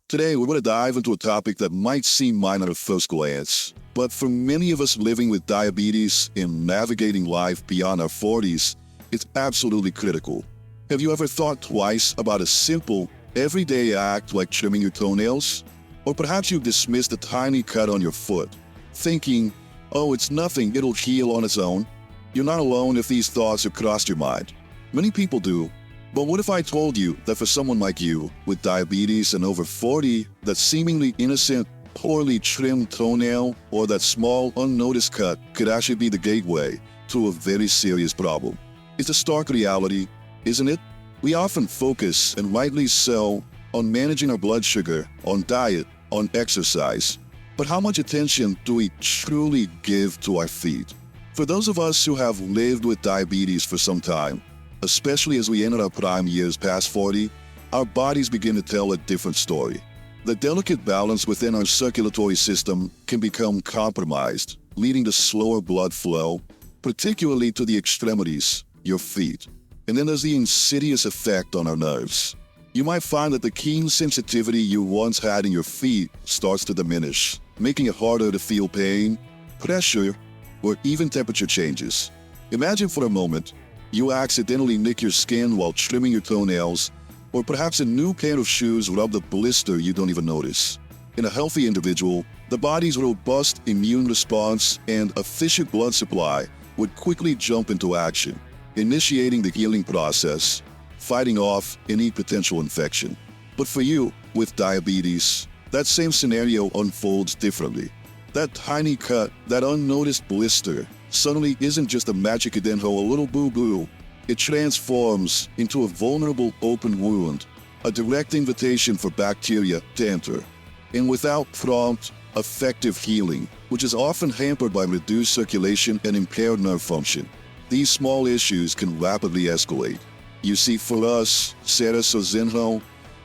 Today, we're going to dive into a topic that might seem minor at first glance, but for many of us living with diabetes and navigating life beyond our 40s, it's absolutely critical. Have you ever thought twice about a simple, everyday act like trimming your toenails? Or perhaps you've dismissed a tiny cut on your foot, thinking, oh, it's nothing, it'll heal on its own. You're not alone if these thoughts have crossed your mind. Many people do. But what if I told you that for someone like you, with diabetes and over 40, that seemingly innocent, poorly trimmed toenail or that small, unnoticed cut could actually be the gateway to a very serious problem? It's a stark reality, isn't it? We often focus, and rightly so, on managing our blood sugar, on diet, on exercise. But how much attention do we truly give to our feet? For those of us who have lived with diabetes for some time, especially as we enter our prime years past 40, our bodies begin to tell a different story. The delicate balance within our circulatory system can become compromised, leading to slower blood flow, particularly to the extremities, your feet. And then there's the insidious effect on our nerves. You might find that the keen sensitivity you once had in your feet starts to diminish, making it harder to feel pain, pressure, or even temperature changes. Imagine for a moment you accidentally nick your skin while trimming your toenails, or perhaps a new pair of shoes rubbed a blister you don't even notice. In a healthy individual, the body's robust immune response and efficient blood supply would quickly jump into action, initiating the healing process, fighting off any potential infection. But for you, with diabetes, that same scenario unfolds differently. That tiny cut, that unnoticed blister, suddenly isn't just a machucadinho, a little boo-boo. It transforms into a vulnerable open wound, a direct invitation for bacteria to enter. And without prompt, effective healing, which is often hampered by reduced circulation and impaired nerve function, these small issues can rapidly escalate. You see, for us, Sarah Sozinho,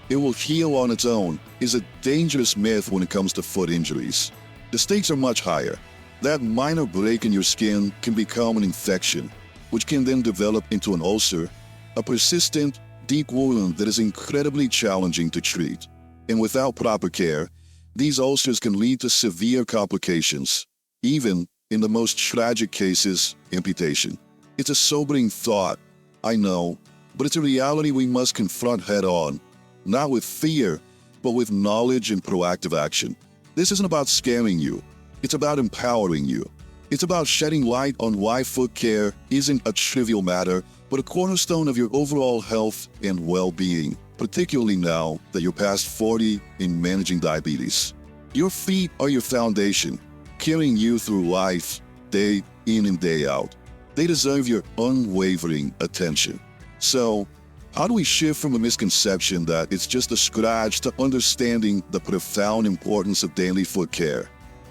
it will heal on its own is a dangerous myth when it comes to foot injuries. The stakes are much higher. That minor break in your skin can become an infection, which can then develop into an ulcer, a persistent, deep wound that is incredibly challenging to treat. And without proper care, these ulcers can lead to severe complications, even in the most tragic cases, amputation. It's a sobering thought, I know, but it's a reality we must confront head-on, not with fear, but with knowledge and proactive action. This isn't about scaring you. It's about empowering you. It's about shedding light on why foot care isn't a trivial matter, but a cornerstone of your overall health and well-being, particularly now that you're past 40 in managing diabetes. Your feet are your foundation, carrying you through life, day in and day out. They deserve your unwavering attention. So, how do we shift from a misconception that it's just a scratch to understanding the profound importance of daily foot care?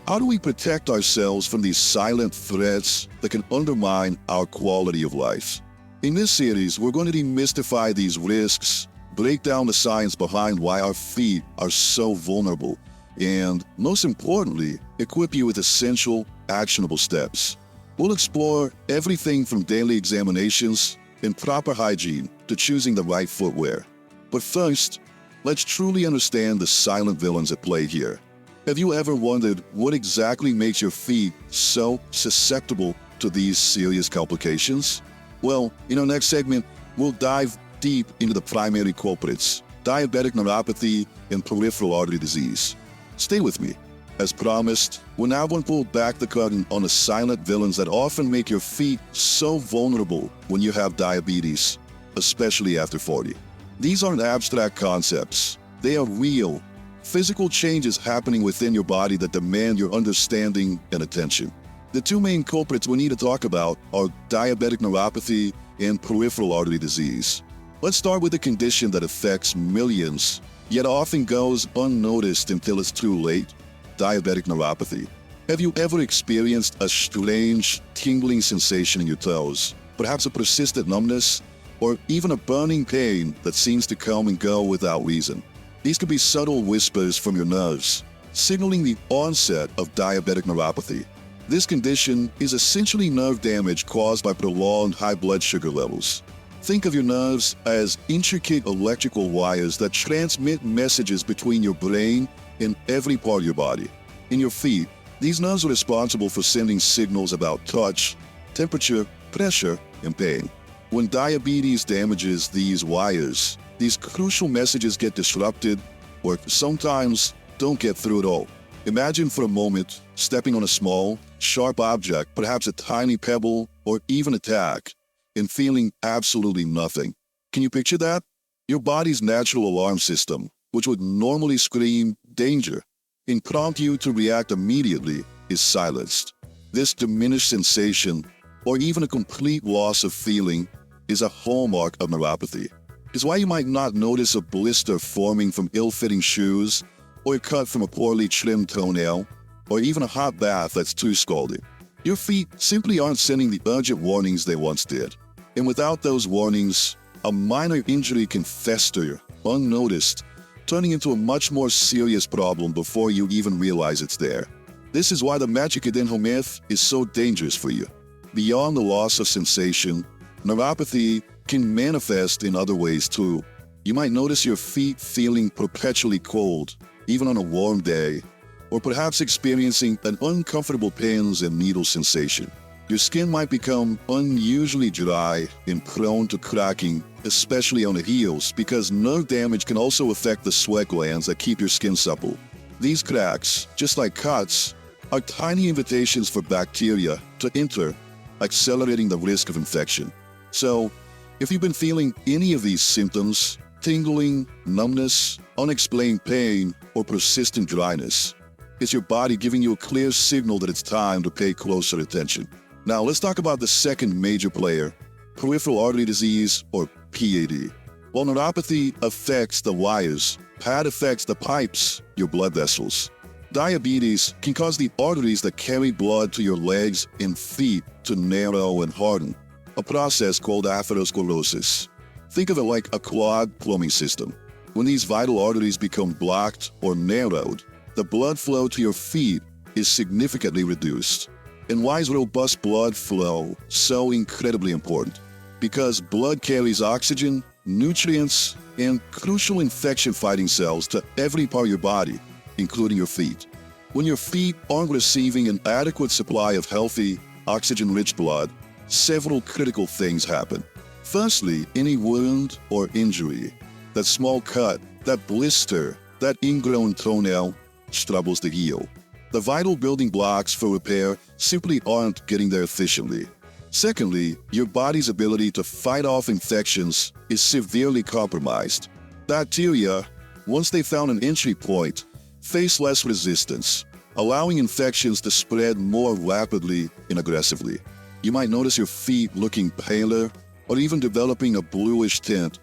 How do we protect ourselves from these silent threats that can undermine our quality of life? In this series, we're going to demystify these risks, break down the science behind why our feet are so vulnerable, and, most importantly, equip you with essential, actionable steps. We'll explore everything from daily examinations and proper hygiene to choosing the right footwear. But first, let's truly understand the silent villains at play here. Have you ever wondered what exactly makes your feet so susceptible to these serious complications? Well, in our next segment, we'll dive deep into the primary culprits, diabetic neuropathy and peripheral artery disease. Stay with me. As promised, we're now going to pull back the curtain on the silent villains that often make your feet so vulnerable when you have diabetes, especially after 40. These aren't abstract concepts. They are real, physical changes happening within your body that demand your understanding and attention. The two main culprits we need to talk about are diabetic neuropathy and peripheral artery disease. Let's start with a condition that affects millions, yet often goes unnoticed until it's too late: diabetic neuropathy. Have you ever experienced a strange, tingling sensation in your toes, perhaps a persistent numbness, or even a burning pain that seems to come and go without reason? These could be subtle whispers from your nerves, signaling the onset of diabetic neuropathy. This condition is essentially nerve damage caused by prolonged high blood sugar levels. Think of your nerves as intricate electrical wires that transmit messages between your brain and every part of your body. In your feet, these nerves are responsible for sending signals about touch, temperature, pressure, and pain. When diabetes damages these wires, these crucial messages get disrupted or sometimes don't get through at all. Imagine for a moment stepping on a small, sharp object, perhaps a tiny pebble or even a tack, and feeling absolutely nothing. Can you picture that? Your body's natural alarm system, which would normally scream danger and prompt you to react immediately, is silenced. This diminished sensation, or even a complete loss of feeling, is a hallmark of neuropathy. It's why you might not notice a blister forming from ill-fitting shoes, or a cut from a poorly trimmed toenail, or even a hot bath that's too scalding. Your feet simply aren't sending the urgent warnings they once did. And without those warnings, a minor injury can fester unnoticed, turning into a much more serious problem before you even realize it's there. This is why the machucadinho myth is so dangerous for you. Beyond the loss of sensation, neuropathy can manifest in other ways too. You might notice your feet feeling perpetually cold, even on a warm day, or perhaps experiencing an uncomfortable pins and needle sensation. Your skin might become unusually dry and prone to cracking, especially on the heels, because nerve damage can also affect the sweat glands that keep your skin supple. These cracks, just like cuts, are tiny invitations for bacteria to enter, accelerating the risk of infection. So, if you've been feeling any of these symptoms, tingling, numbness, unexplained pain, or persistent dryness, it's your body giving you a clear signal that it's time to pay closer attention. Now, let's talk about the second major player, peripheral artery disease, or PAD. While neuropathy affects the wires, PAD affects the pipes, your blood vessels. Diabetes can cause the arteries that carry blood to your legs and feet to narrow and harden, a process called atherosclerosis. Think of it like a clogged plumbing system. When these vital arteries become blocked or narrowed, the blood flow to your feet is significantly reduced. And why is robust blood flow so incredibly important? Because blood carries oxygen, nutrients, and crucial infection-fighting cells to every part of your body, including your feet. When your feet aren't receiving an adequate supply of healthy, oxygen-rich blood, several critical things happen. Firstly, any wound or injury, that small cut, that blister, that ingrown toenail, struggles to heal. The vital building blocks for repair simply aren't getting there efficiently. Secondly, your body's ability to fight off infections is severely compromised. Bacteria, once they found an entry point, face less resistance, allowing infections to spread more rapidly and aggressively. You might notice your feet looking paler or even developing a bluish tint,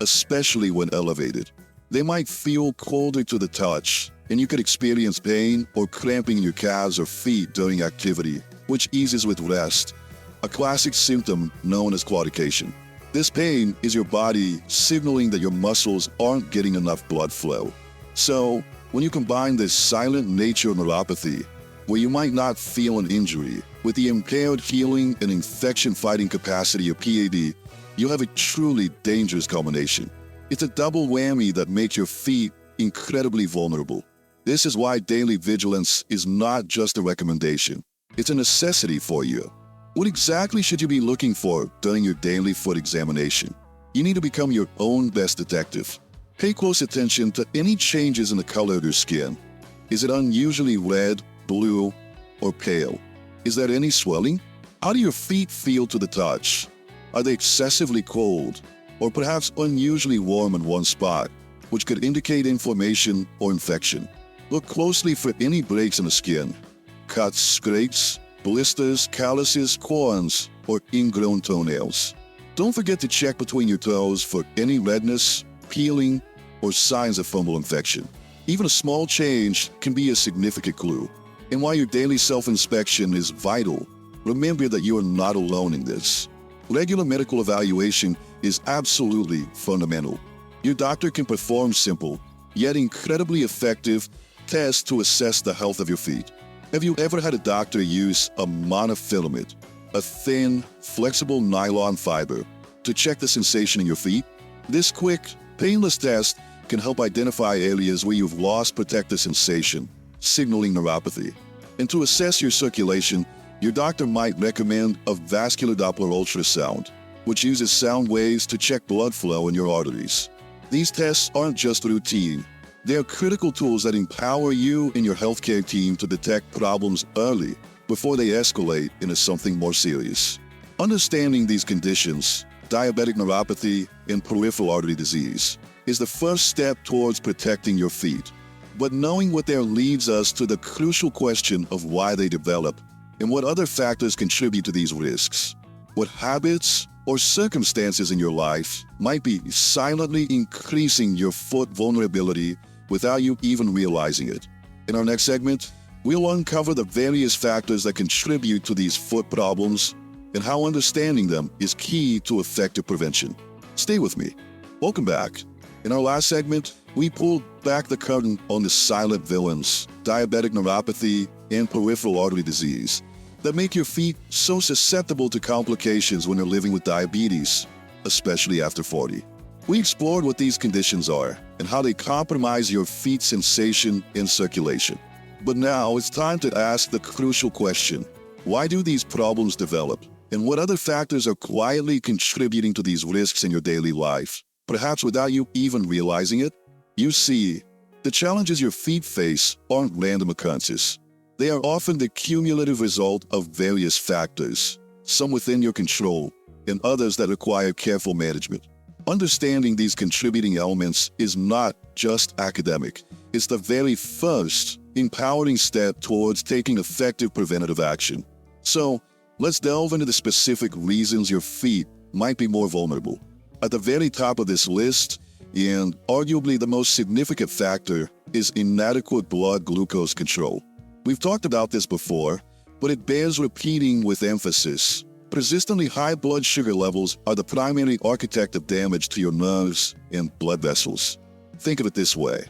especially when elevated. They might feel colder to the touch, and you could experience pain or cramping in your calves or feet during activity, which eases with rest, a classic symptom known as claudication. This pain is your body signaling that your muscles aren't getting enough blood flow. So, when you combine this silent nature of neuropathy, where you might not feel an injury, with the impaired healing and infection-fighting capacity of PAD, you have a truly dangerous combination. It's a double whammy that makes your feet incredibly vulnerable. This is why daily vigilance is not just a recommendation. It's a necessity for you. What exactly should you be looking for during your daily foot examination? You need to become your own best detective. Pay close attention to any changes in the color of your skin. Is it unusually red, blue, or pale? Is there any swelling? How do your feet feel to the touch? Are they excessively cold, or perhaps unusually warm in one spot, which could indicate inflammation or infection? Look closely for any breaks in the skin, cuts, scrapes, blisters, calluses, corns, or ingrown toenails. Don't forget to check between your toes for any redness, peeling, or signs of fungal infection. Even a small change can be a significant clue. And while your daily self-inspection is vital, remember that you are not alone in this. Regular medical evaluation is absolutely fundamental. Your doctor can perform simple, yet incredibly effective tests to assess the health of your feet. Have you ever had a doctor use a monofilament, a thin, flexible nylon fiber, to check the sensation in your feet? This quick, painless test can help identify areas where you've lost protective sensation, signaling neuropathy. And to assess your circulation, your doctor might recommend a vascular Doppler ultrasound, which uses sound waves to check blood flow in your arteries. These tests aren't just routine. They are critical tools that empower you and your healthcare team to detect problems early before they escalate into something more serious. Understanding these conditions, diabetic neuropathy and peripheral artery disease, is the first step towards protecting your feet. But knowing what they are leads us to the crucial question of why they develop and what other factors contribute to these risks. What habits or circumstances in your life might be silently increasing your foot vulnerability without you even realizing it. In our next segment, we'll uncover the various factors that contribute to these foot problems and how understanding them is key to effective prevention. Stay with me. Welcome back. In our last segment, we pulled back the curtain on the silent villains, diabetic neuropathy and peripheral artery disease, that make your feet so susceptible to complications when you're living with diabetes, especially after 40. We explored what these conditions are and how they compromise your feet sensation and circulation. But now it's time to ask the crucial question: why do these problems develop? And what other factors are quietly contributing to these risks in your daily life, perhaps without you even realizing it? You see, the challenges your feet face aren't random occurrences. They are often the cumulative result of various factors, some within your control and others that require careful management. Understanding these contributing elements is not just academic. It's the very first empowering step towards taking effective preventative action. So, let's delve into the specific reasons your feet might be more vulnerable. At the very top of this list, and arguably the most significant factor, is inadequate blood glucose control. We've talked about this before, but it bears repeating with emphasis. Persistently high blood sugar levels are the primary architect of damage to your nerves and blood vessels. Think of it this way.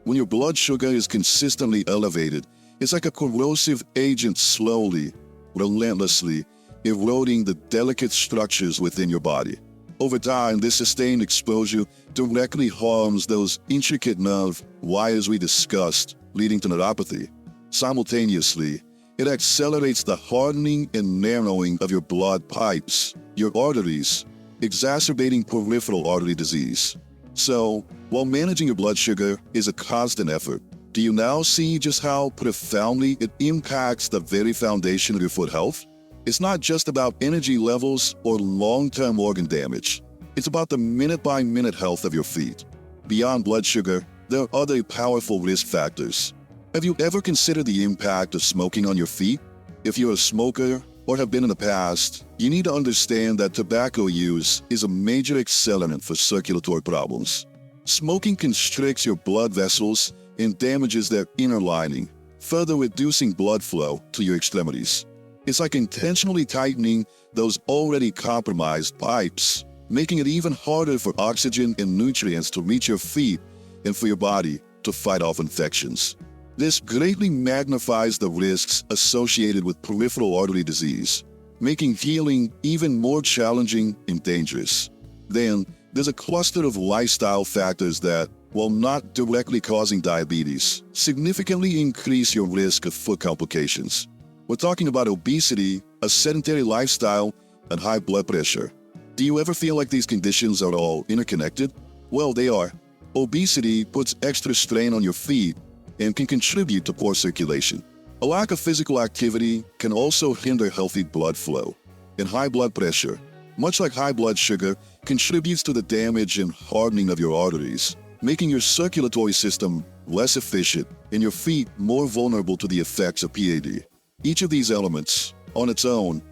When your blood sugar is consistently elevated, it's like a corrosive agent slowly, relentlessly eroding the delicate structures within your body. Over time, this sustained exposure directly harms those intricate nerve wires we discussed, leading to neuropathy. Simultaneously, it accelerates the hardening and narrowing of your blood pipes, your arteries, exacerbating peripheral artery disease. So, while managing your blood sugar is a constant effort, do you now see just how profoundly it impacts the very foundation of your foot health? It's not just about energy levels or long-term organ damage. It's about the minute-by-minute health of your feet. Beyond blood sugar, there are other powerful risk factors. Have you ever considered the impact of smoking on your feet? If you're a smoker or have been in the past, you need to understand that tobacco use is a major accelerant for circulatory problems. Smoking constricts your blood vessels and damages their inner lining, further reducing blood flow to your extremities. It's like intentionally tightening those already compromised pipes, making it even harder for oxygen and nutrients to reach your feet and for your body to fight off infections. This greatly magnifies the risks associated with peripheral artery disease, making healing even more challenging and dangerous. Then, there's a cluster of lifestyle factors that, while not directly causing diabetes, significantly increase your risk of foot complications. We're talking about obesity, a sedentary lifestyle, and high blood pressure. Do you ever feel like these conditions are all interconnected? Well, they are. Obesity puts extra strain on your feet and can contribute to poor circulation. A lack of physical activity can also hinder healthy blood flow. And high blood pressure, much like high blood sugar, contributes to the damage and hardening of your arteries, making your circulatory system less efficient and your feet more vulnerable to the effects of PAD. Each of these elements, on its own,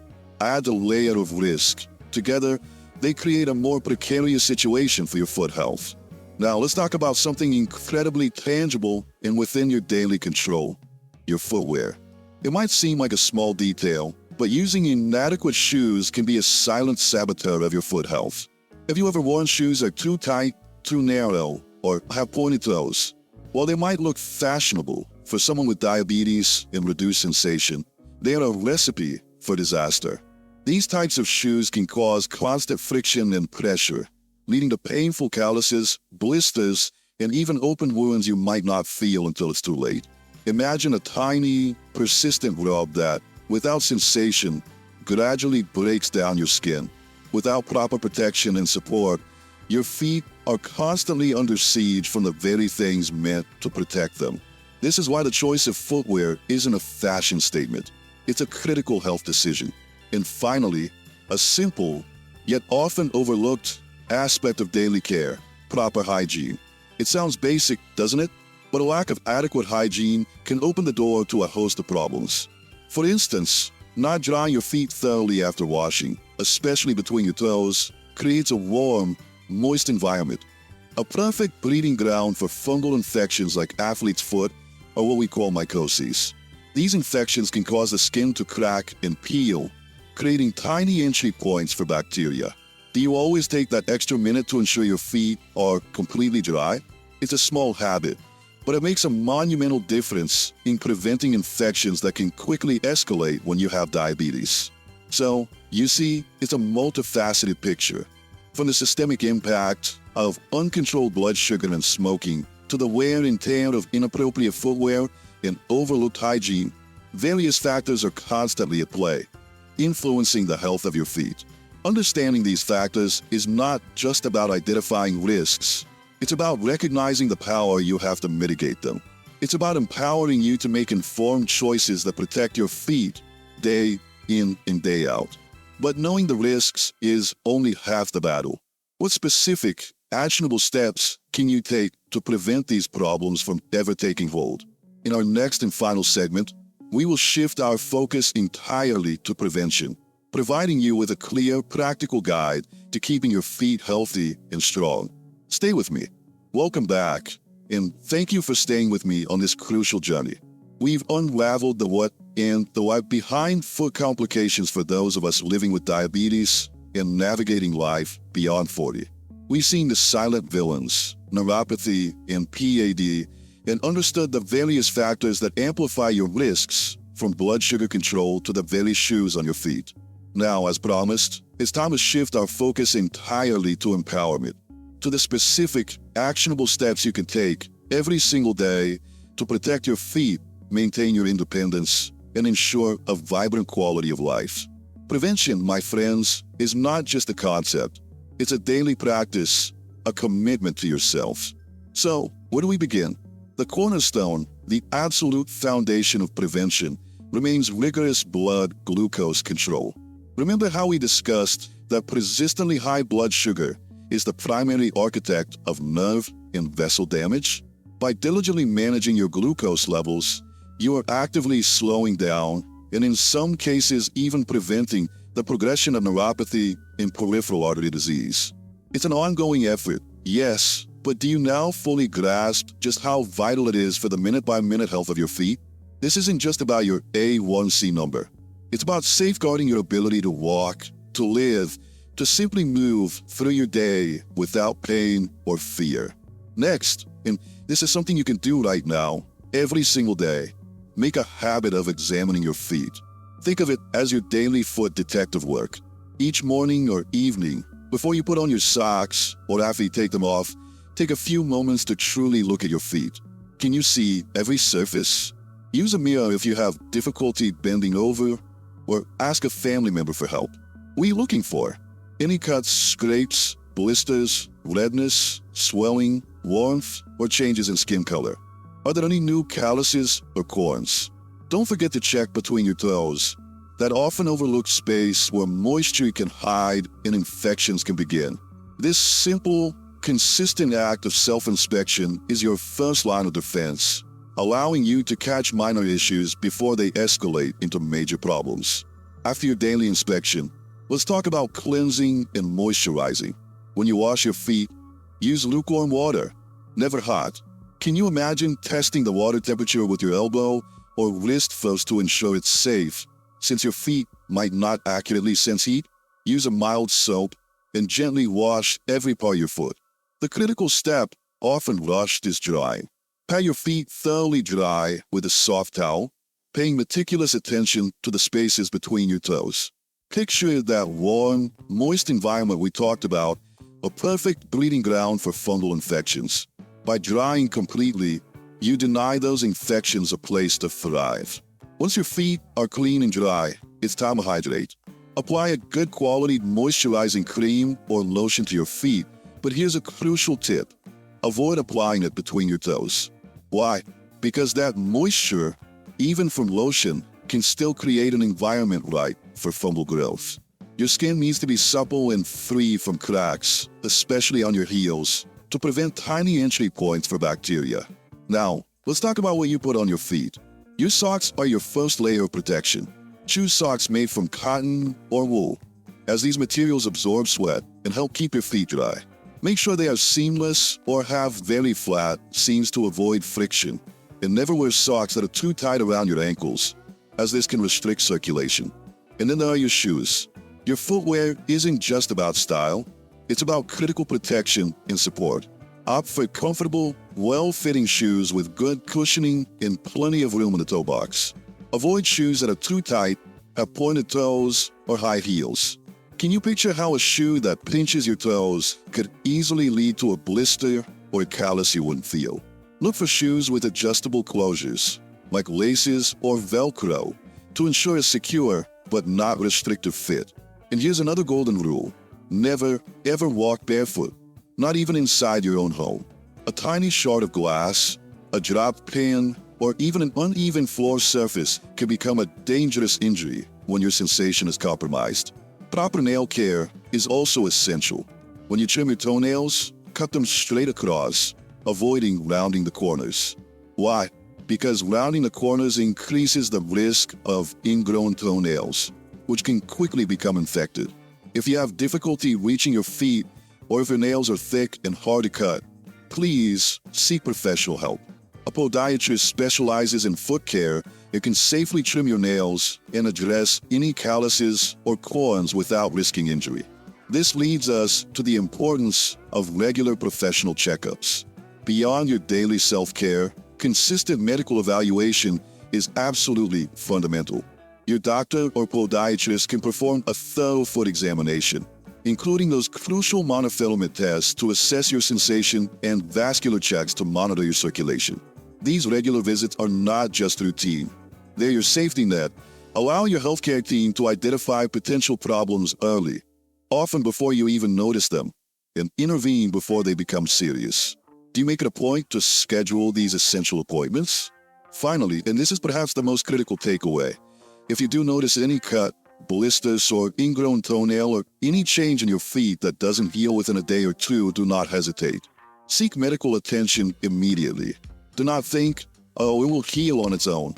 adds a layer of risk. Together, they create a more precarious situation for your foot health. Now, let's talk about something incredibly tangible and within your daily control: your footwear. It might seem like a small detail, but using inadequate shoes can be a silent saboteur of your foot health. Have you ever worn shoes that are too tight, too narrow, or have pointed toes? While they might look fashionable for someone with diabetes and reduced sensation, they are a recipe for disaster. These types of shoes can cause constant friction and pressure, leading to painful calluses, blisters, and even open wounds you might not feel until it's too late. Imagine a tiny, persistent rub that, without sensation, gradually breaks down your skin. Without proper protection and support, your feet are constantly under siege from the very things meant to protect them. This is why the choice of footwear isn't a fashion statement. It's a critical health decision. And finally, a simple, yet often overlooked aspect of daily care: proper hygiene. It sounds basic, doesn't it? But a lack of adequate hygiene can open the door to a host of problems. For instance, not drying your feet thoroughly after washing, especially between your toes, creates a warm, moist environment. A perfect breeding ground for fungal infections like athlete's foot, or what we call mycoses. These infections can cause the skin to crack and peel, creating tiny entry points for bacteria. Do you always take that extra minute to ensure your feet are completely dry? It's a small habit, but it makes a monumental difference in preventing infections that can quickly escalate when you have diabetes. So, you see, it's a multifaceted picture. From the systemic impact of uncontrolled blood sugar and smoking to the wear and tear of inappropriate footwear and overlooked hygiene, various factors are constantly at play, influencing the health of your feet. Understanding these factors is not just about identifying risks. It's about recognizing the power you have to mitigate them. It's about empowering you to make informed choices that protect your feet day in and day out. But knowing the risks is only half the battle. What specific, actionable steps can you take to prevent these problems from ever taking hold? In our next and final segment, we will shift our focus entirely to prevention, providing you with a clear, practical guide to keeping your feet healthy and strong. Stay with me. Welcome back, and thank you for staying with me on this crucial journey. We've unraveled the what and the why behind foot complications for those of us living with diabetes and navigating life beyond 40. We've seen the silent villains, neuropathy and PAD, and understood the various factors that amplify your risks, from blood sugar control to the very shoes on your feet. Now, as promised, it's time to shift our focus entirely to empowerment, to the specific, actionable steps you can take every single day to protect your feet, maintain your independence, and ensure a vibrant quality of life. Prevention, my friends, is not just a concept. It's a daily practice, a commitment to yourself. So, where do we begin? The cornerstone, the absolute foundation of prevention, remains rigorous blood glucose control. Remember how we discussed that persistently high blood sugar is the primary architect of nerve and vessel damage? By diligently managing your glucose levels, you are actively slowing down and in some cases even preventing the progression of neuropathy and peripheral artery disease. It's an ongoing effort, yes, but do you now fully grasp just how vital it is for the minute-by-minute health of your feet? This isn't just about your A1C number. It's about safeguarding your ability to walk, to live, to simply move through your day without pain or fear. Next, and this is something you can do right now, every single day, make a habit of examining your feet. Think of it as your daily foot detective work. Each morning or evening, before you put on your socks or after you take them off, take a few moments to truly look at your feet. Can you see every surface? Use a mirror if you have difficulty bending over, or ask a family member for help. What are you looking for? Any cuts, scrapes, blisters, redness, swelling, warmth, or changes in skin color? Are there any new calluses or corns? Don't forget to check between your toes, that often overlooked space where moisture can hide and infections can begin. This simple, consistent act of self-inspection is your first line of defense, allowing you to catch minor issues before they escalate into major problems. After your daily inspection, let's talk about cleansing and moisturizing. When you wash your feet, use lukewarm water, never hot. Can you imagine testing the water temperature with your elbow or wrist first to ensure it's safe? Since your feet might not accurately sense heat, use a mild soap and gently wash every part of your foot. The critical step, often rushed, is drying. Pat your feet thoroughly dry with a soft towel, paying meticulous attention to the spaces between your toes. Picture that warm, moist environment we talked about, a perfect breeding ground for fungal infections. By drying completely, you deny those infections a place to thrive. Once your feet are clean and dry, it's time to hydrate. Apply a good quality moisturizing cream or lotion to your feet, but here's a crucial tip. Avoid applying it between your toes. Why? Because that moisture, even from lotion, can still create an environment ripe for fungal growth. Your skin needs to be supple and free from cracks, especially on your heels, to prevent tiny entry points for bacteria. Now, let's talk about what you put on your feet. Your socks are your first layer of protection. Choose socks made from cotton or wool, as these materials absorb sweat and help keep your feet dry. Make sure they are seamless or have very flat seams to avoid friction. And never wear socks that are too tight around your ankles, as this can restrict circulation. And then there are your shoes. Your footwear isn't just about style, it's about critical protection and support. Opt for comfortable, well-fitting shoes with good cushioning and plenty of room in the toe box. Avoid shoes that are too tight, have pointed toes, or high heels. Can you picture how a shoe that pinches your toes could easily lead to a blister or a callus you wouldn't feel? Look for shoes with adjustable closures, like laces or Velcro, to ensure a secure but not restrictive fit. And here's another golden rule. Never, ever walk barefoot, not even inside your own home. A tiny shard of glass, a dropped pin, or even an uneven floor surface can become a dangerous injury when your sensation is compromised. Proper nail care is also essential. When you trim your toenails, cut them straight across, avoiding rounding the corners. Why? Because rounding the corners increases the risk of ingrown toenails, which can quickly become infected. If you have difficulty reaching your feet, or if your nails are thick and hard to cut, please seek professional help. A podiatrist specializes in foot care and can safely trim your nails and address any calluses or corns without risking injury. This leads us to the importance of regular professional checkups. Beyond your daily self-care, consistent medical evaluation is absolutely fundamental. Your doctor or podiatrist can perform a thorough foot examination, including those crucial monofilament tests to assess your sensation and vascular checks to monitor your circulation. These regular visits are not just routine. They're your safety net, allowing your healthcare team to identify potential problems early, often before you even notice them, and intervene before they become serious. Do you make it a point to schedule these essential appointments? Finally, and this is perhaps the most critical takeaway, if you do notice any cut, blisters, or ingrown toenail, or any change in your feet that doesn't heal within a day or two, do not hesitate. Seek medical attention immediately. Do not think, oh, it will heal on its own.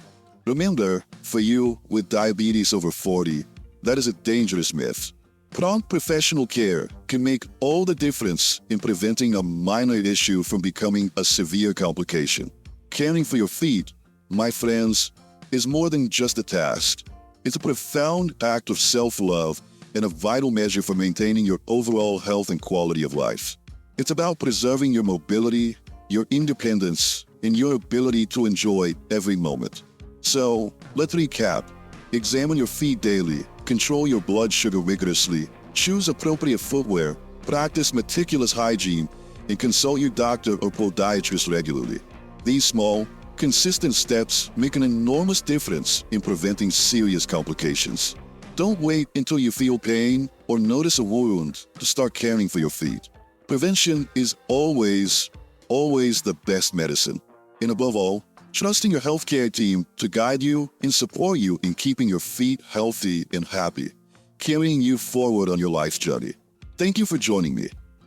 Remember, for you with diabetes over 40, that is a dangerous myth. Prompt professional care can make all the difference in preventing a minor issue from becoming a severe complication. Caring for your feet, my friends, is more than just a task. It's a profound act of self-love and a vital measure for maintaining your overall health and quality of life. It's about preserving your mobility, your independence, and your ability to enjoy every moment. So, let's recap. Examine your feet daily, control your blood sugar rigorously, choose appropriate footwear, practice meticulous hygiene, and consult your doctor or podiatrist regularly. These small, consistent steps make an enormous difference in preventing serious complications. Don't wait until you feel pain or notice a wound to start caring for your feet. Prevention is always the best medicine. And above all, trusting your healthcare team to guide you and support you in keeping your feet healthy and happy, carrying you forward on your life journey. Thank you for joining me.